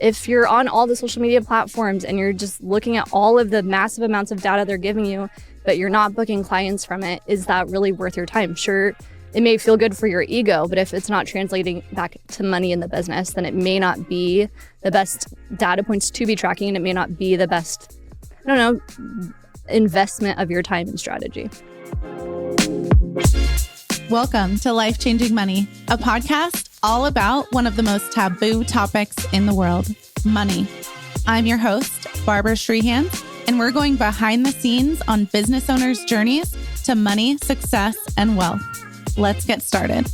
if you're on all the social media platforms and you're just looking at all of the massive amounts of data they're giving you, but you're not booking clients from it, is that really worth your time? Sure, it may feel good for your ego, but if it's not translating back to money in the business, then it may not be the best data points to be tracking, and it may not be the best, investment of your time and strategy. Welcome to Life Changing Money, a podcast all about one of the most taboo topics in the world, money. I'm your host, Barbara Strehans, and we're going behind the scenes on business owners' journeys to money, success, and wealth. Let's get started.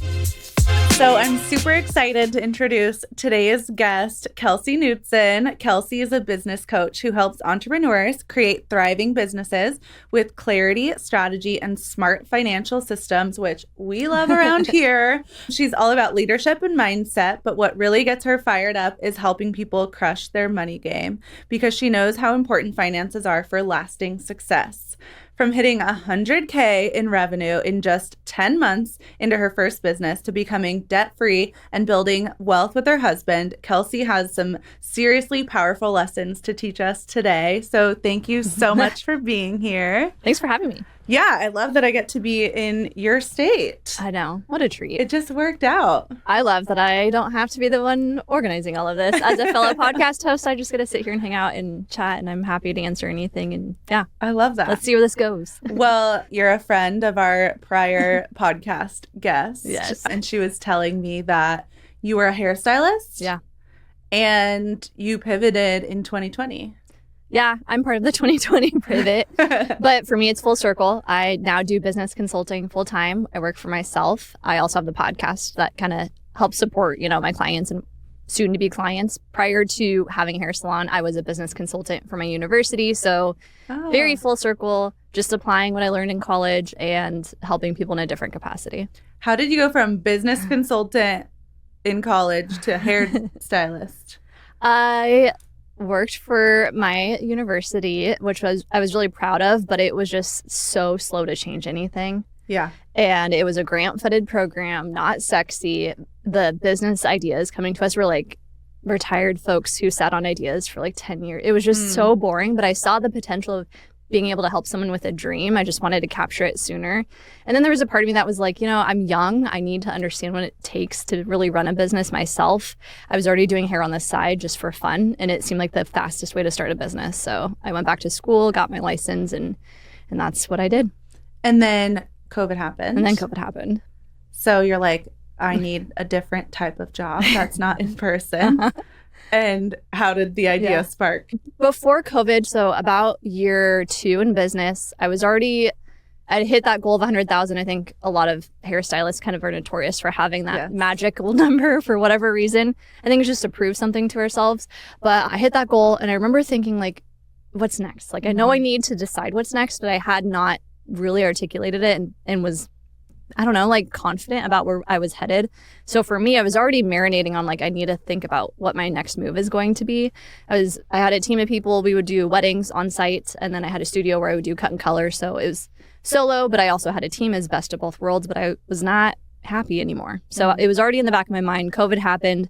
So I'm super excited to introduce today's guest, Kelsey Knutson. Kelsey is a business coach who helps entrepreneurs create thriving businesses with clarity, strategy, and smart financial systems, which we love around here. She's all about leadership and mindset, but what really gets her fired up is helping people crush their money game because she knows how important finances are for lasting success. From hitting $100K in revenue in just 10 months into her first business to becoming debt-free and building wealth with her husband, Kelsey has some seriously powerful lessons to teach us today. So thank you so much for being here. Thanks for having me. Yeah, I love that I get to be in your state. I know. What a treat. It just worked out. I love that I don't have to be the one organizing all of this. As a fellow podcast host, I just get to sit here and hang out and chat, and I'm happy to answer anything. And yeah, I love that. Let's see where this goes. Well, you're a friend of our prior podcast guest. Yes. And she was telling me that you were a hairstylist. Yeah. And you pivoted in 2020. Yeah, I'm part of the 2020 pivot, but for me, it's full circle. I now do business consulting full time. I work for myself. I also have the podcast that kind of helps support, my clients and soon to be clients. Prior to having a hair salon, I was a business consultant for my university. So very full circle, just applying what I learned in college and helping people in a different capacity. How did you go from business consultant in college to hairstylist? I worked for my university, which I was really proud of, but it was just so slow to change anything. Yeah. And it was a grant-funded program, not sexy. The business ideas coming to us were like retired folks who sat on ideas for like 10 years. It was just so boring, but I saw the potential of being able to help someone with a dream. I just wanted to capture it sooner. And then there was a part of me that was like, I'm young. I need to understand what it takes to really run a business myself. I was already doing hair on the side just for fun, and it seemed like the fastest way to start a business. So I went back to school, got my license, and that's what I did. And then COVID happened. So you're like, I need a different type of job that's not in person. And how did the idea spark? Before COVID, so about year 2 in business, I'd hit that goal of 100,000. I think a lot of hairstylists kind of are notorious for having that magical number for whatever reason. I think it's just to prove something to ourselves. But I hit that goal, and I remember thinking, like, what's next? Like, I know I need to decide what's next, but I had not really articulated it and was, confident about where I was headed. So for me, I was already marinating on I need to think about what my next move is going to be. I had a team of people. We would do weddings on site, and then I had a studio where I would do cut and color. So it was solo, but I also had a team as best of both worlds, but I was not happy anymore. So it was already in the back of my mind. COVID happened.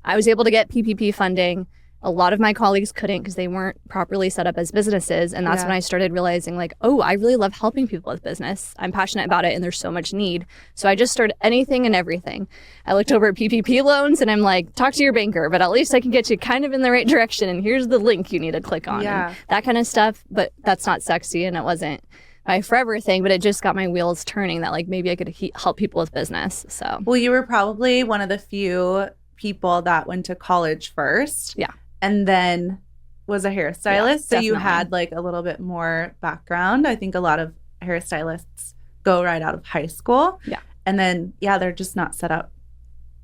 I was able to get PPP funding. A lot of my colleagues couldn't because they weren't properly set up as businesses. And that's when I started realizing I really love helping people with business. I'm passionate about it, and there's so much need. So I just started anything and everything. I looked over at PPP loans, and I'm like, talk to your banker, but at least I can get you kind of in the right direction. And here's the link you need to click on. And that kind of stuff. But that's not sexy, and it wasn't my forever thing, but it just got my wheels turning that maybe I could help people with business. So, well, you were probably one of the few people that went to college first. Yeah. And then was a hairstylist. So you had a little bit more background. I think a lot of hairstylists go right out of high school. Yeah. And then, they're just not set up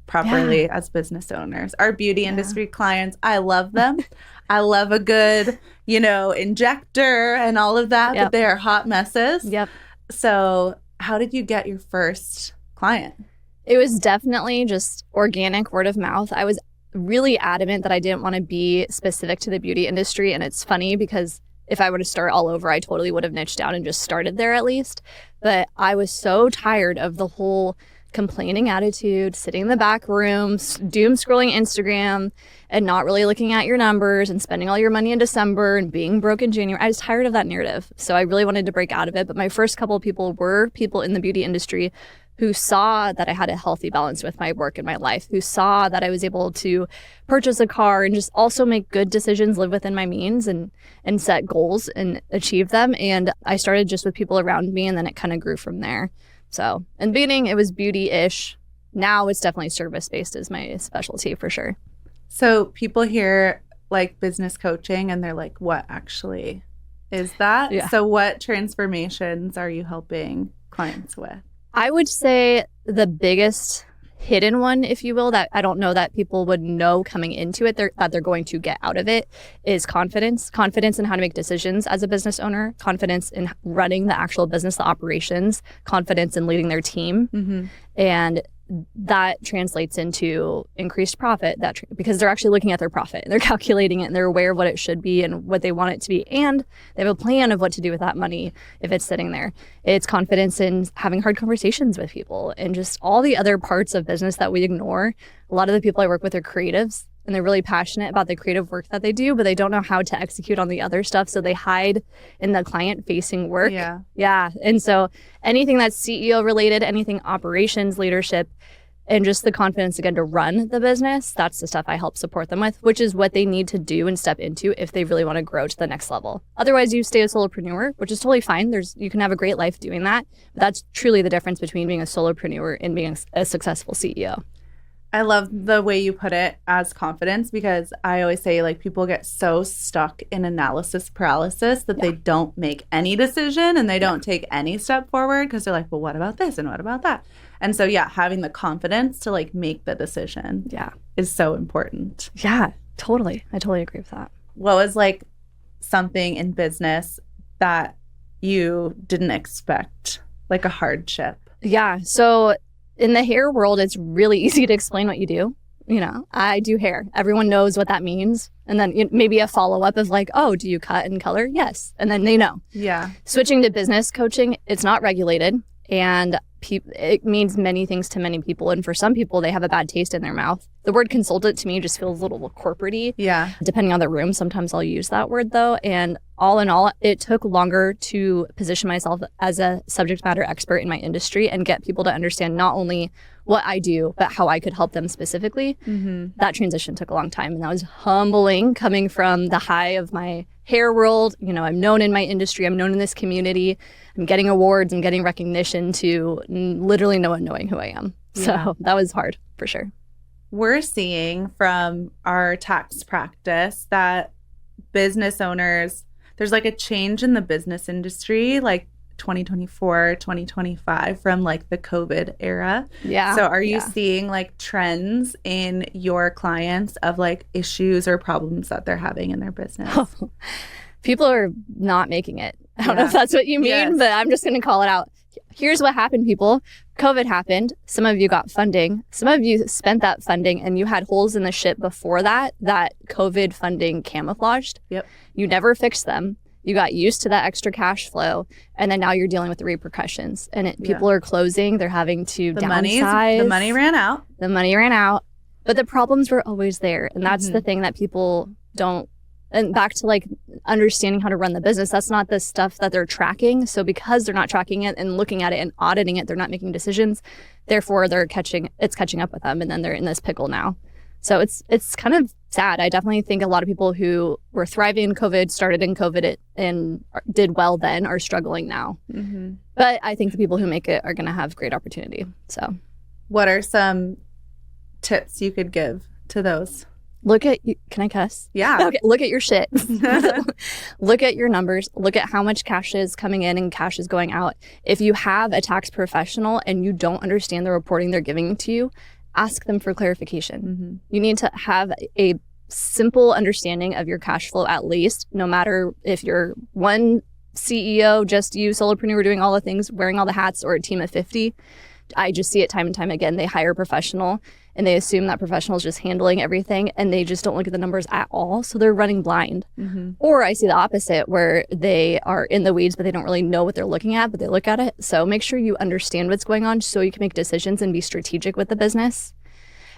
properly as business owners. Our beauty industry clients, I love them. I love a good, injector and all of that, but they are hot messes. Yep. So how did you get your first client? It was definitely just organic word of mouth. I was really adamant that I didn't want to be specific to the beauty industry. And it's funny because if I were to start all over, I totally would have niched down and just started there at least. But I was so tired of the whole complaining attitude, sitting in the back room, doom scrolling Instagram, and not really looking at your numbers and spending all your money in December and being broke in January. I was tired of that narrative. So I really wanted to break out of it. But my first couple of people were people in the beauty industry who saw that I had a healthy balance with my work and my life, who saw that I was able to purchase a car and just also make good decisions, live within my means and set goals and achieve them. And I started just with people around me, and then it kind of grew from there. So in the beginning, it was beauty-ish. Now it's definitely service-based is my specialty for sure. So people hear like business coaching and they're like, what actually is that? Yeah. So what transformations are you helping clients with? I would say the biggest hidden one, if you will, that I don't know that people would know coming into it that they're going to get out of it is confidence. Confidence in how to make decisions as a business owner, confidence in running the actual business, the operations, confidence in leading their team. Mm-hmm. And that translates into increased profit because they're actually looking at their profit and they're calculating it and they're aware of what it should be and what they want it to be. And they have a plan of what to do with that money if it's sitting there. It's confidence in having hard conversations with people and just all the other parts of business that we ignore. A lot of the people I work with are creatives and they're really passionate about the creative work that they do, but they don't know how to execute on the other stuff. So they hide in the client-facing work. Yeah. And so anything that's CEO related, anything operations, leadership, and just the confidence, again, to run the business, that's the stuff I help support them with, which is what they need to do and step into if they really want to grow to the next level. Otherwise, you stay a solopreneur, which is totally fine. You can have a great life doing that. But that's truly the difference between being a solopreneur and being a successful CEO. I love the way you put it as confidence because I always say like people get so stuck in analysis paralysis that they don't make any decision and they don't take any step forward because they're like, well, what about this and what about that? And so, having the confidence to like make the decision is so important. Yeah, totally. I totally agree with that. What was like something in business that you didn't expect, like a hardship? Yeah. So in the hair world, it's really easy to explain what you do. You know, I do hair. Everyone knows what that means. And then maybe a follow-up of like, oh, do you cut and color? Yes. And then they know. Yeah. Switching to business coaching, it's not regulated. And it means many things to many people. And for some people, they have a bad taste in their mouth. The word consultant to me just feels a little corporate-y. Yeah. Depending on the room, sometimes I'll use that word though. And all in all, it took longer to position myself as a subject matter expert in my industry and get people to understand not only what I do, but how I could help them specifically. Mm-hmm. That transition took a long time. And that was humbling coming from the high of my hair world. You know, I'm known in my industry. I'm known in this community. I'm getting awards. I'm getting recognition to literally no one knowing who I am. Yeah. So that was hard for sure. We're seeing from our tax practice that business owners, there's like a change in the business industry, like 2024, 2025 from like the COVID era. Yeah. So are you seeing like trends in your clients of like issues or problems that they're having in their business? People are not making it. I don't know if that's what you mean, but I'm just going to call it out. Here's what happened, people. COVID happened. Some of you got funding. Some of you spent that funding and you had holes in the ship before that COVID funding camouflaged. Yep. You never fixed them. You got used to that extra cash flow, and then now you're dealing with the repercussions. And people are closing. They're having to downsize. The money ran out. The money ran out. But the problems were always there. And that's the thing that people don't. And back to like understanding how to run the business, that's not the stuff that they're tracking. So because they're not tracking it and looking at it and auditing it, they're not making decisions. Therefore, it's catching up with them. And then they're in this pickle now. So it's kind of sad. I definitely think a lot of people who were thriving in COVID, started in COVID and did well then are struggling now. Mm-hmm. But I think the people who make it are going to have great opportunity. So what are some tips you could give to those? Can I cuss? Yeah. Okay, look at your shit. Look at your numbers. Look at how much cash is coming in and cash is going out. If you have a tax professional and you don't understand the reporting they're giving to you, ask them for clarification. Mm-hmm. You need to have a simple understanding of your cash flow at least, no matter if you're one CEO, just you, solopreneur, doing all the things, wearing all the hats, or a team of 50. I just see it time and time again. They hire a professional and they assume that professional is just handling everything, and they just don't look at the numbers at all. So they're running blind. Or I see the opposite, where they are in the weeds, but they don't really know what they're looking at, but they look at it. So make sure you understand what's going on so you can make decisions and be strategic with the business.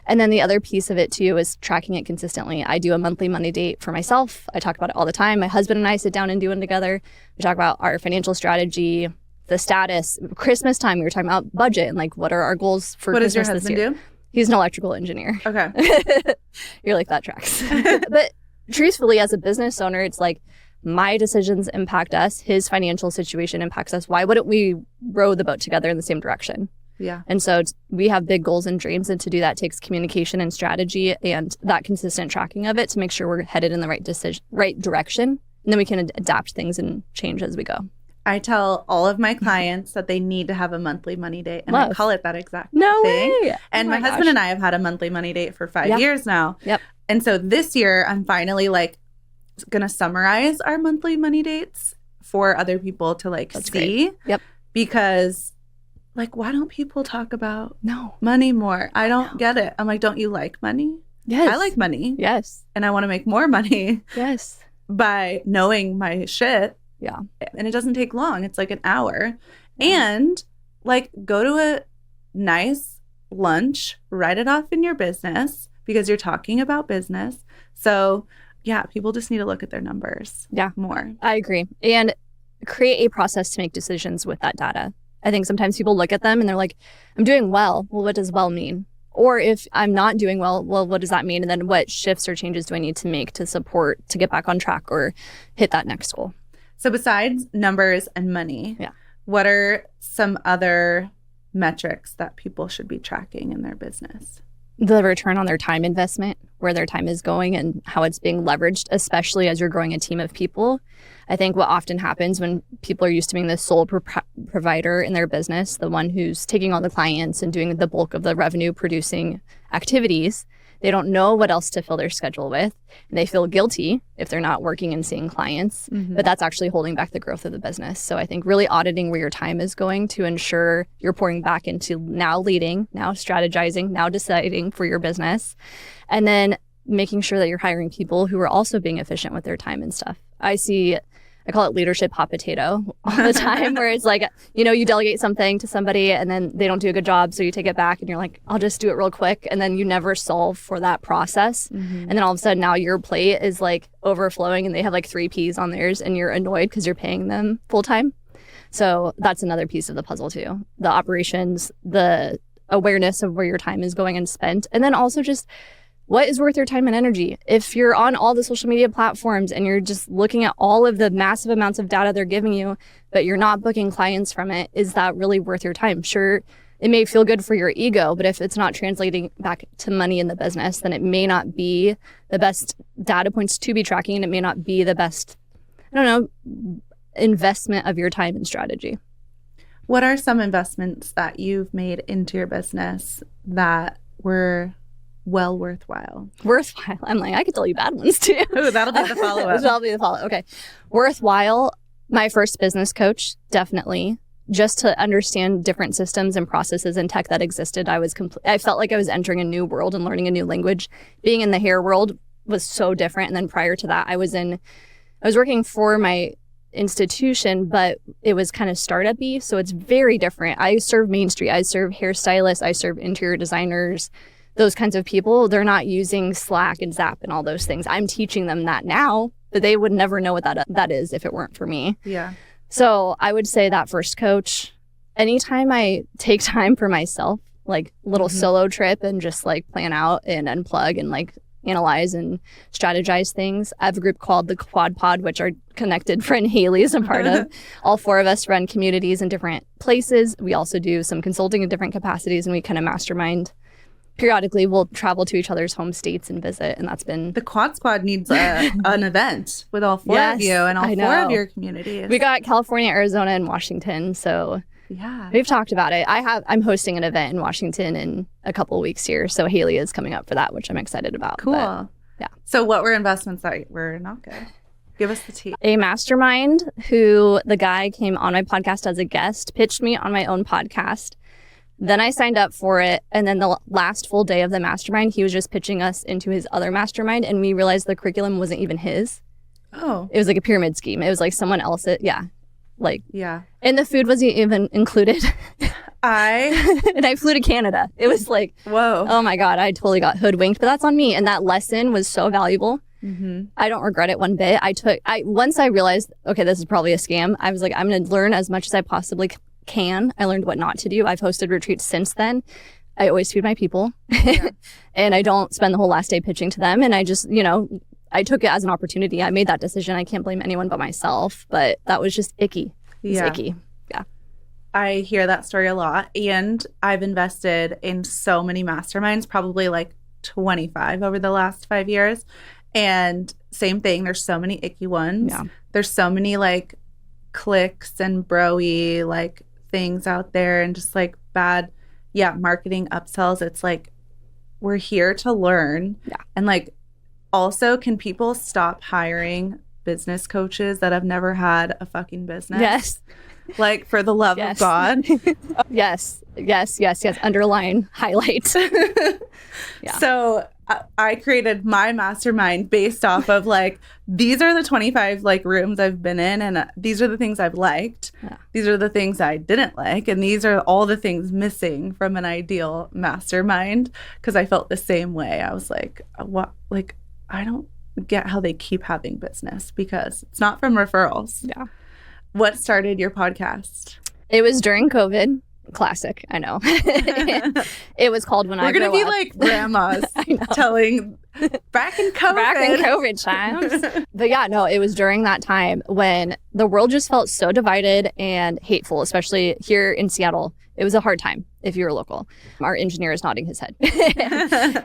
And then the other piece of it too is tracking it consistently. I do a monthly money date for myself. I talk about it all the time. My husband and I sit down and do it together. We talk about our financial strategy, the status. Christmas time, we were talking about budget and like what are our goals for Christmas this year. What does your husband do? He's an electrical engineer. Okay. You're like, that tracks. But truthfully, as a business owner, it's like my decisions impact us. His financial situation impacts us. Why wouldn't we row the boat together in the same direction? Yeah. And so we have big goals and dreams. And to do that takes communication and strategy and that consistent tracking of it to make sure we're headed in the right direction. And then we can adapt things and change as we go. I tell all of my clients that they need to have a monthly money date. And I call it that exact thing. Way. And my husband and I have had a monthly money date for 5 years now. Yep. And so this year, I'm finally like going to summarize our monthly money dates for other people to like That's see. Great. Yep. Because like, why don't people talk about money more? I don't get it. I'm like, don't you like money? Yes. I like money. Yes. And I want to make more money. Yes. By knowing my shit. Yeah. And it doesn't take long. It's like an hour. And like go to a nice lunch, write it off in your business because you're talking about business. So yeah, people just need to look at their numbers more. I agree. And create a process to make decisions with that data. I think sometimes people look at them and they're like, I'm doing well. Well, what does well mean? Or if I'm not doing well, what does that mean? And then what shifts or changes do I need to make to support to get back on track or hit that next goal? So besides numbers and money, what are some other metrics that people should be tracking in their business? The return on their time investment, where their time is going and how it's being leveraged, especially as you're growing a team of people. I think what often happens when people are used to being the sole provider in their business, the one who's taking all the clients and doing the bulk of the revenue producing activities, they don't know what else to fill their schedule with. And they feel guilty if they're not working and seeing clients, but that's actually holding back the growth of the business. So I think really auditing where your time is going to ensure you're pouring back into now leading, now strategizing, now deciding for your business, and then making sure that you're hiring people who are also being efficient with their time and stuff. I call it leadership hot potato all the time, where it's like, you delegate something to somebody and then they don't do a good job. So you take it back and you're like, I'll just do it real quick. And then you never solve for that process. And then all of a sudden now your plate is like overflowing and they have like 3 Ps on theirs and you're annoyed because you're paying them full time. So that's another piece of the puzzle too. The operations, the awareness of where your time is going and spent. And then also just what is worth your time and energy? If you're on all the social media platforms and you're just looking at all of the massive amounts of data they're giving you, but you're not booking clients from it, is that really worth your time? Sure, it may feel good for your ego, but if it's not translating back to money in the business, then it may not be the best data points to be tracking, and it may not be the best, investment of your time and strategy. What are some investments that you've made into your business that were well worthwhile? Worthwhile. I'm like, I could tell you bad ones too. Ooh, that'll be the follow-up. That'll be the follow-up. Okay. Worthwhile. My first business coach, definitely. Just to understand different systems and processes and tech that existed. I felt like I was entering a new world and learning a new language. Being in the hair world was so different. And then prior to that, I was working for my institution, but it was kind of startup-y. So it's very different. I serve Main Street. I serve hairstylists. I serve interior designers. Those kinds of people, they're not using Slack and Zap and all those things. I'm teaching them that now, but they would never know what that is if it weren't for me. Yeah. So I would say that first coach, anytime I take time for myself, like a little solo trip and just like plan out and unplug and like analyze and strategize things. I have a group called the Quad Pod, which our connected friend Haley is a part of. All 4 of us run communities in different places. We also do some consulting in different capacities, and we kind of mastermind. Periodically, we'll travel to each other's home states and visit, and that's been... The Quad Squad needs an event with all 4 of you and all 4 of your communities. We got California, Arizona, and Washington, so yeah, we've talked about it. I'm hosting an event in Washington in a couple of weeks here, so Haley is coming up for that, which I'm excited about. Cool. But, yeah. So what were investments that were not good? Give us the tea. A mastermind who the guy came on my podcast as a guest, pitched me on my own podcast. Then I signed up for it. And then the last full day of the mastermind, he was just pitching us into his other mastermind. And we realized the curriculum wasn't even his. Oh. It was like a pyramid scheme. It was like someone else. And the food wasn't even included. And I flew to Canada. It was like, whoa. Oh my God, I totally got hoodwinked, but that's on me. And that lesson was so valuable. Mm-hmm. I don't regret it one bit. Once I realized, okay, this is probably a scam, I was like, I'm going to learn as much as I possibly can. I learned what not to do. I've hosted retreats since then. I always feed my people and I don't spend the whole last day pitching to them. And I just, I took it as an opportunity. I made that decision. I can't blame anyone but myself, but that was just icky. It's icky. Yeah. I hear that story a lot, and I've invested in so many masterminds, probably like 25 over the last 5 years. And same thing, there's so many icky ones. Yeah. There's so many like clicks and bro-y like things out there, and just like bad, marketing upsells. It's like, we're here to learn. Yeah. And like, also, can people stop hiring business coaches that have never had a fucking business? Yes. Like, for the love of God. Yes. Underline, highlight. So I created my mastermind based off of like, these are the 25 like rooms I've been in, and these are the things I've liked. Yeah. These are the things I didn't like. And these are all the things missing from an ideal mastermind. Because I felt the same way. I was like, what? Like, I don't get how they keep having business, because it's not from referrals. Yeah. What started your podcast? It was during COVID. Classic, I know. It was called When I Grow Up. We're going to be like grandmas telling back in COVID times. But it was during that time when the world just felt so divided and hateful, especially here in Seattle. It was a hard time if you were local. Our engineer is nodding his head.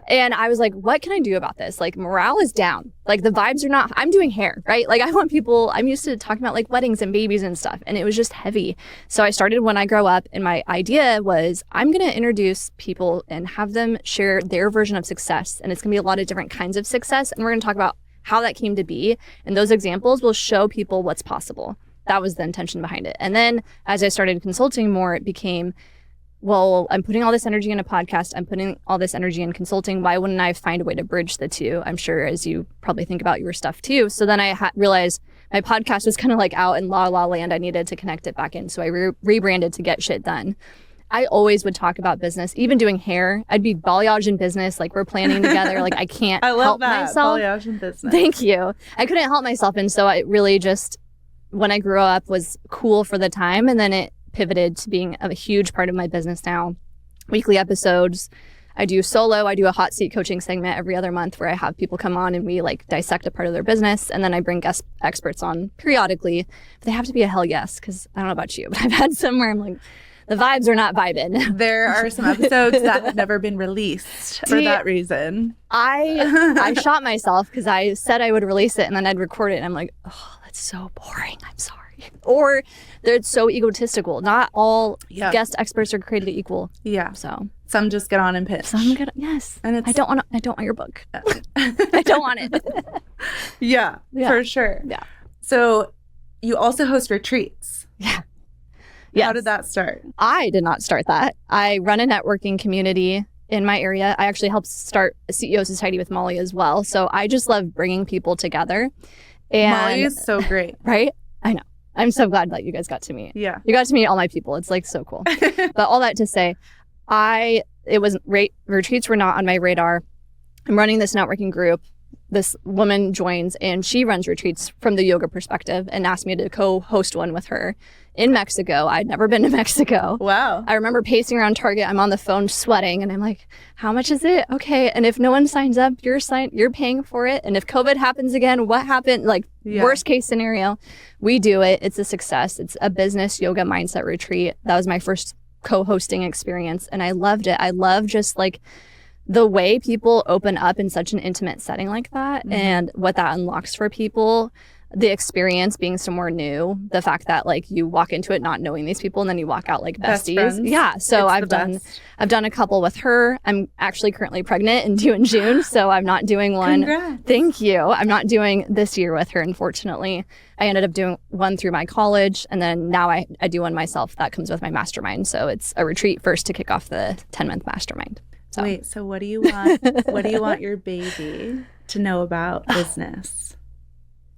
And I was like, what can I do about this? Like, morale is down. Like, the vibes are not, I'm doing hair, right? Like, I want people, I'm used to talking about like weddings and babies and stuff. And it was just heavy. So I started When I Grow Up. And my idea was, I'm going to introduce people and have them share their version of success. And it's going to be a lot of different kinds of success. And we're going to talk about how that came to be. And those examples will show people what's possible. That was the intention behind it. And then as I started consulting more, it became, well, I'm putting all this energy in a podcast. I'm putting all this energy in consulting. Why wouldn't I find a way to bridge the two? I'm sure as you probably think about your stuff too. So then I realized my podcast was kind of like out in la land. I needed to connect it back in. So I rebranded to Get Shit Done. I always would talk about business, even doing hair. I'd be balayage in business, like we're planning together. Like I can't help myself. Balayage in business. Thank you. I couldn't help myself. And so I really just, When I Grew Up was cool for the time, and then it pivoted to being a huge part of my business now. Weekly episodes. I do solo. I do a hot seat coaching segment every other month where I have people come on and we like dissect a part of their business. And then I bring guest experts on periodically. But they have to be a hell yes, because I don't know about you, but I've had some where I'm like, the vibes are not vibing. There are some episodes that have never been released for that reason. I shot myself because I said I would release it and then I'd record it. And I'm like, oh, that's so boring. I'm sorry. Or they're so egotistical. Not all guest experts are created equal. Yeah. So some just get on and pitch. Yes. And I don't want your book. I don't want it. Yeah, for sure. Yeah. So you also host retreats. Yeah. Yes. How did that start? I did not start that. I run a networking community in my area. I actually helped start a CEO Society with Molly as well. So I just love bringing people together. And Molly is so great. Right? I know. I'm so glad that you guys got to meet. Yeah. You got to meet all my people. It's like so cool. But all that to say, retreats were not on my radar. I'm running this networking group. This woman joins and she runs retreats from the yoga perspective and asked me to co-host one with her in Mexico. I'd never been to Mexico. Wow. I remember pacing around Target. I'm on the phone sweating and I'm like, how much is it? Okay. And if no one signs up, you're paying for it. And if COVID happens again, what happened? Like worst case scenario, we do it. It's a success. It's a business yoga mindset retreat. That was my first co-hosting experience. And I loved it. I love just like the way people open up in such an intimate setting like that and what that unlocks for people. the experience being somewhere new, the fact that like you walk into it not knowing these people and then you walk out like besties. Yeah. So I've done a couple with her. I'm actually currently pregnant and due in June. So I'm not doing one. Congrats. Thank you. I'm not doing this year with her, unfortunately. I ended up doing one through my college, and then now I do one myself that comes with my mastermind. So it's a retreat first to kick off the 10-month mastermind. So. Wait, so what do you want? What do you want your baby to know about business?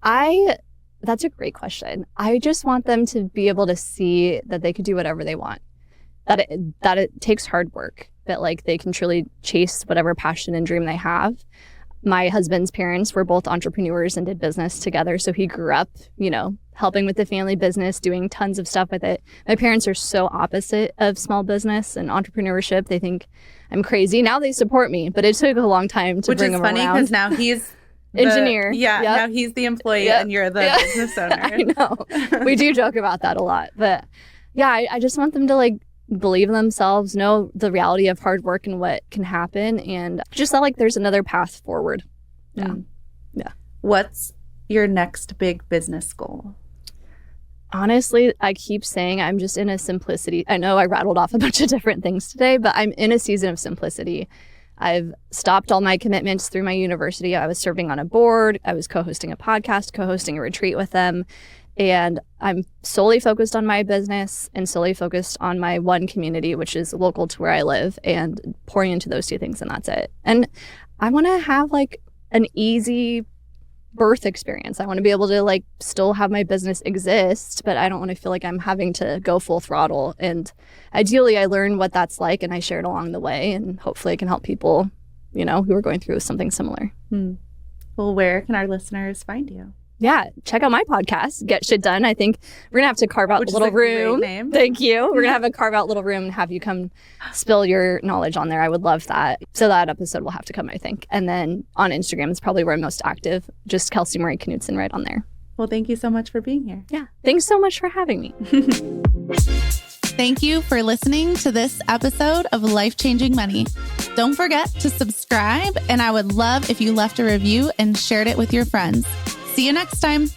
That's a great question. I just want them to be able to see that they could do whatever they want, that it takes hard work, that like they can truly chase whatever passion and dream they have. My husband's parents were both entrepreneurs and did business together. So he grew up, helping with the family business, doing tons of stuff with it. My parents are so opposite of small business and entrepreneurship. They think I'm crazy. Now they support me, but it took a long time to bring them around. Which is funny because now he's engineer. Now he's the employee and you're the business owner. I know. We do joke about that a lot. But yeah, I just want them to like believe in themselves, know the reality of hard work and what can happen, and just that like there's another path forward. Yeah. Yeah. What's your next big business goal? Honestly, I keep saying I'm just in a simplicity. I know I rattled off a bunch of different things today, but I'm in a season of simplicity. I've stopped all my commitments through my university. I was serving on a board. I was co-hosting a podcast, co-hosting a retreat with them. And I'm solely focused on my business and solely focused on my one community, which is local to where I live, and pouring into those two things, and that's it. And I want to have like an easy birth experience. I want to be able to like still have my business exist, but I don't want to feel like I'm having to go full throttle. And ideally, I learn what that's like and I share it along the way, and hopefully I can help people, who are going through something similar. Well, where can our listeners find you? Yeah, check out my podcast, Get Shit Done. I think we're going to have to carve out a little room. Great name. Thank you. We're going to have a carve out little room and have you come spill your knowledge on there. I would love that. So that episode will have to come, I think. And then on Instagram is probably where I'm most active. Just Kelsey Knutson right on there. Well, thank you so much for being here. Yeah. Thanks so much for having me. Thank you for listening to this episode of Life Changing Money. Don't forget to subscribe, and I would love if you left a review and shared it with your friends. See you next time.